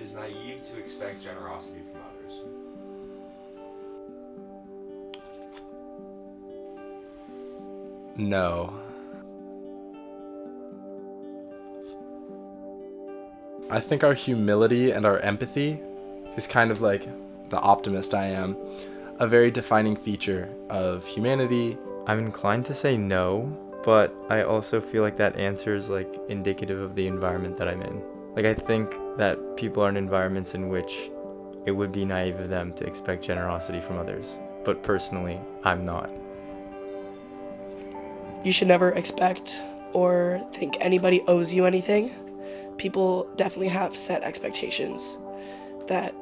is naive to expect generosity from others. No. I think our humility and our empathy is kind of like the optimist I am, a very defining feature of humanity. I'm inclined to say no, but I also feel like that answer is like indicative of the environment that I'm in. Like I think that people are in environments in which it would be naive of them to expect generosity from others. But personally, I'm not. You should never expect or think anybody owes you anything. People definitely have set expectations that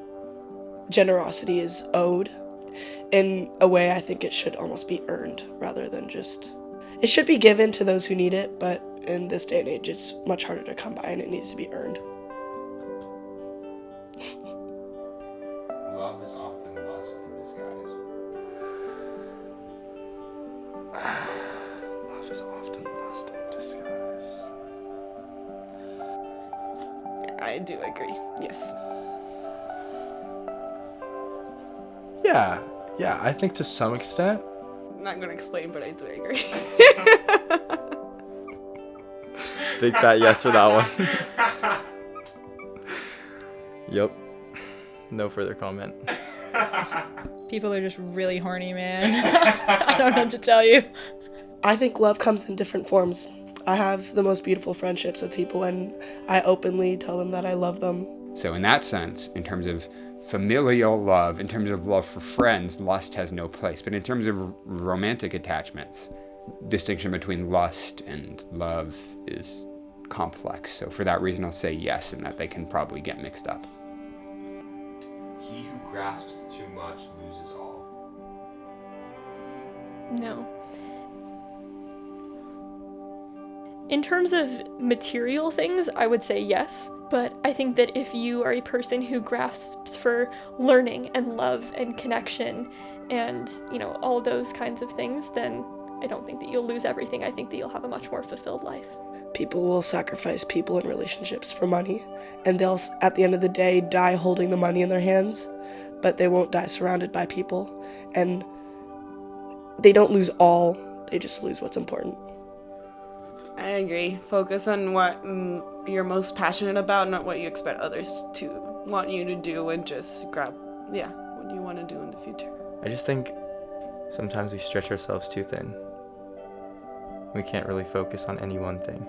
generosity is owed. In a way, I think it should almost be earned rather than just... It should be given to those who need it, but in this day and age, it's much harder to come by and it needs to be earned. Love is often lust in disguise. Love is often lust in disguise. I do agree, yes. Yeah, I think to some extent. I'm not gonna explain, but I do agree. Big fat yes for that one. Yep. No further comment. People are just really horny, man. I don't know what to tell you. I think love comes in different forms. I have the most beautiful friendships with people, and I openly tell them that I love them. So in that sense, in terms of familial love, in terms of love for friends, lust has no place. But in terms of romantic attachments, distinction between lust and love is complex. So for that reason, I'll say yes, and that they can probably get mixed up. He who grasps too much loses all. No. In terms of material things, I would say yes. But I think that if you are a person who grasps for learning and love and connection and, all those kinds of things, then I don't think that you'll lose everything. I think that you'll have a much more fulfilled life. People will sacrifice people in relationships for money, and they'll, at the end of the day, die holding the money in their hands, but they won't die surrounded by people. And they don't lose all, they just lose what's important. I agree. Focus on what you're most passionate about, not what you expect others to want you to do, and just grab, what you want to do in the future. I just think sometimes we stretch ourselves too thin. We can't really focus on any one thing.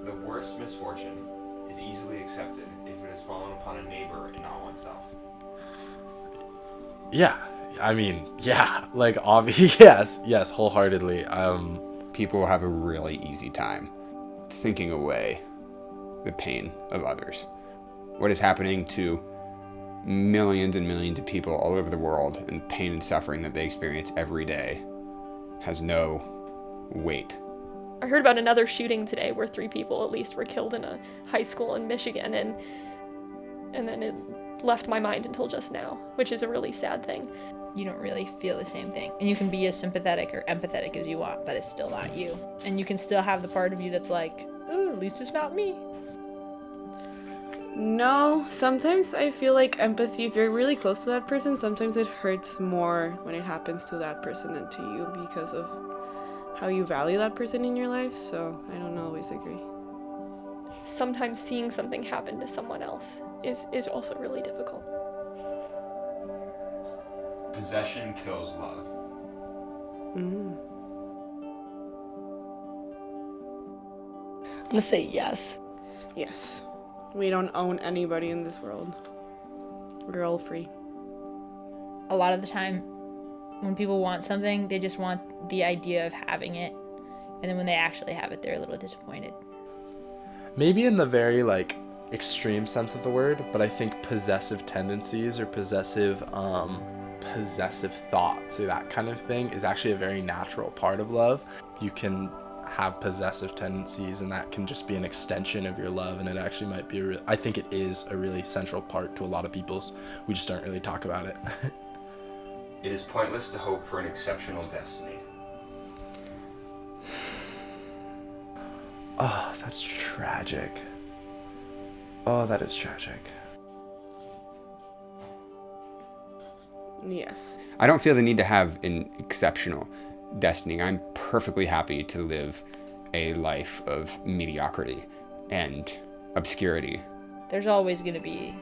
The worst misfortune is easily accepted if it has fallen upon a neighbor and not oneself. Yeah, I mean, yeah, like obvious. Yes, wholeheartedly. People have a really easy time thinking away the pain of others. What is happening to millions and millions of people all over the world, and pain and suffering that they experience every day, has no weight. I heard about another shooting today where 3 people at least were killed in a high school in Michigan, and then it left my mind until just now, which is a really sad thing. You don't really feel the same thing. And you can be as sympathetic or empathetic as you want, but it's still not you. And you can still have the part of you that's like, ooh, at least it's not me. No, sometimes I feel like empathy, if you're really close to that person, sometimes it hurts more when it happens to that person than to you because of how you value that person in your life. So I don't always agree. Sometimes seeing something happen to someone else is also really difficult. Possession kills love. I'm gonna say yes. Yes. We don't own anybody in this world. We're all free. A lot of the time, when people want something, they just want the idea of having it. And then when they actually have it, they're a little disappointed. Maybe in the very extreme sense of the word, but I think possessive tendencies or possessive thoughts or that kind of thing is actually a very natural part of love. You can have possessive tendencies, and that can just be an extension of your love, and it actually might be I think it is a really central part to a lot of people's. We just don't really talk about it. It is pointless to hope for an exceptional destiny. Oh, that's tragic. Oh, that is tragic. Yes. I don't feel the need to have an exceptional destiny. I'm perfectly happy to live a life of mediocrity and obscurity. There's always going to be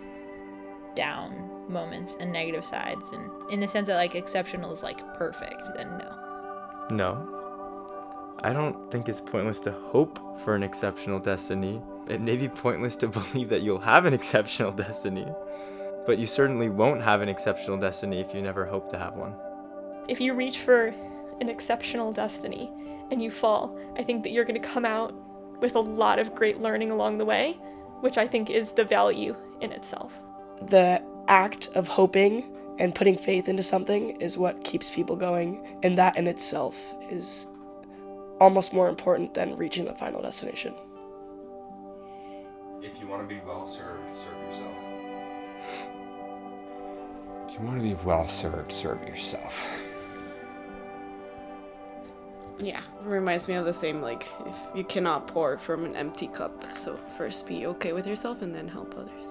down moments and negative sides, and in the sense that like exceptional is like perfect, then no. No. I don't think it's pointless to hope for an exceptional destiny. It may be pointless to believe that you'll have an exceptional destiny. But you certainly won't have an exceptional destiny if you never hope to have one. If you reach for an exceptional destiny and you fall, I think that you're going to come out with a lot of great learning along the way, which I think is the value in itself. The act of hoping and putting faith into something is what keeps people going, and that in itself is almost more important than reaching the final destination. If you want to be well served, serve yourself. If you want to be well served, serve yourself. Yeah, it reminds me of the same, like, if you cannot pour from an empty cup, so first be okay with yourself and then help others.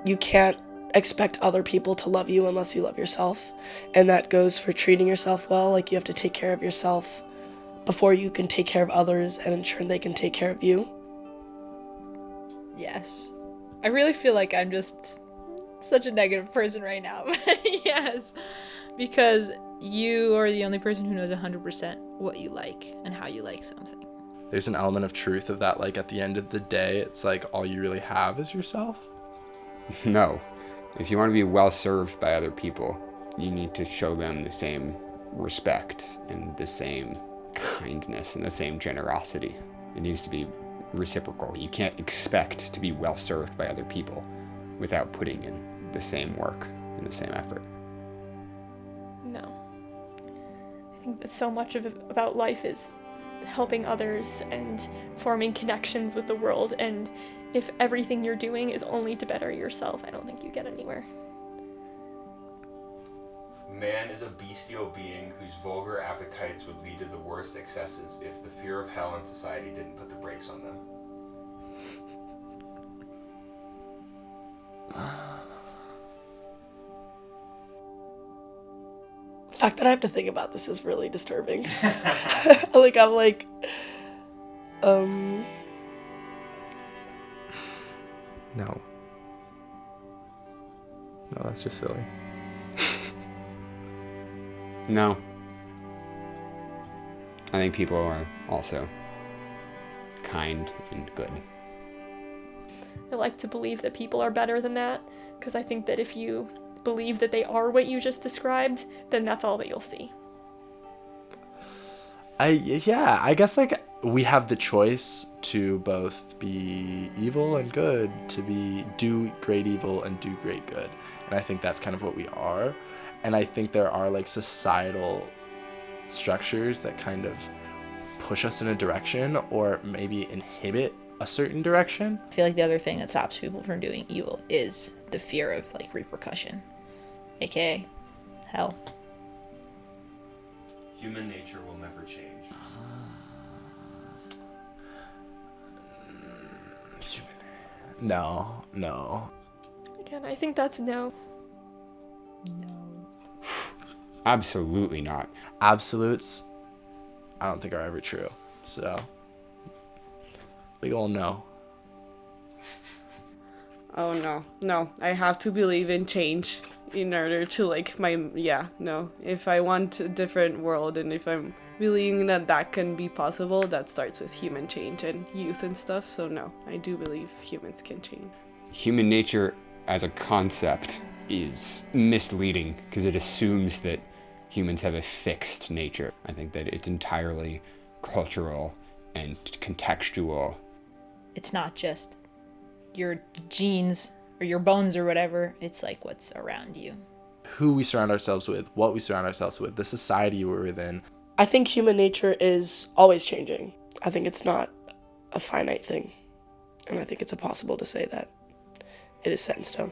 You can't expect other people to love you unless you love yourself, and that goes for treating yourself well. Like, you have to take care of yourself before you can take care of others and ensure they can take care of you. Yes. I really feel like I'm just such a negative person right now. But yes. Because you are the only person who knows 100% what you like and how you like something. There's an element of truth of that, like at the end of the day, it's like all you really have is yourself. No. If you want to be well served by other people, you need to show them the same respect and the same kindness and the same generosity. It needs to be reciprocal. You can't expect to be well served by other people without putting in the same work and the same effort. No. I think that so much of about life is helping others and forming connections with the world, and if everything you're doing is only to better yourself, I don't think you get anywhere. Man is a bestial being whose vulgar appetites would lead to the worst excesses if the fear of hell in society didn't put the brakes on them. The fact that I have to think about this is really disturbing. I'm like, No. No, that's just silly. No. I think people are also kind and good. I like to believe that people are better than that, because I think that if you believe that they are what you just described, then that's all that you'll see. I guess like we have the choice to both be evil and good, to do great evil and do great good. And I think that's kind of what we are. And I think there are like societal structures that kind of push us in a direction or maybe inhibit a certain direction. I feel like the other thing that stops people from doing evil is the fear of like repercussion, aka hell. Human nature will never change. No. Again, I think that's no. Absolutely not. Absolutes, I don't think are ever true. So, big ol' no. Oh no. I have to believe in change in order to if I want a different world and if I'm believing that can be possible, that starts with human change and youth and stuff. So no, I do believe humans can change. Human nature as a concept is misleading because it assumes that humans have a fixed nature. I think that it's entirely cultural and contextual. It's not just your genes or your bones or whatever, it's like what's around you. Who we surround ourselves with, what we surround ourselves with, the society we're within. I think human nature is always changing. I think it's not a finite thing. And I think it's impossible to say that it is set in stone.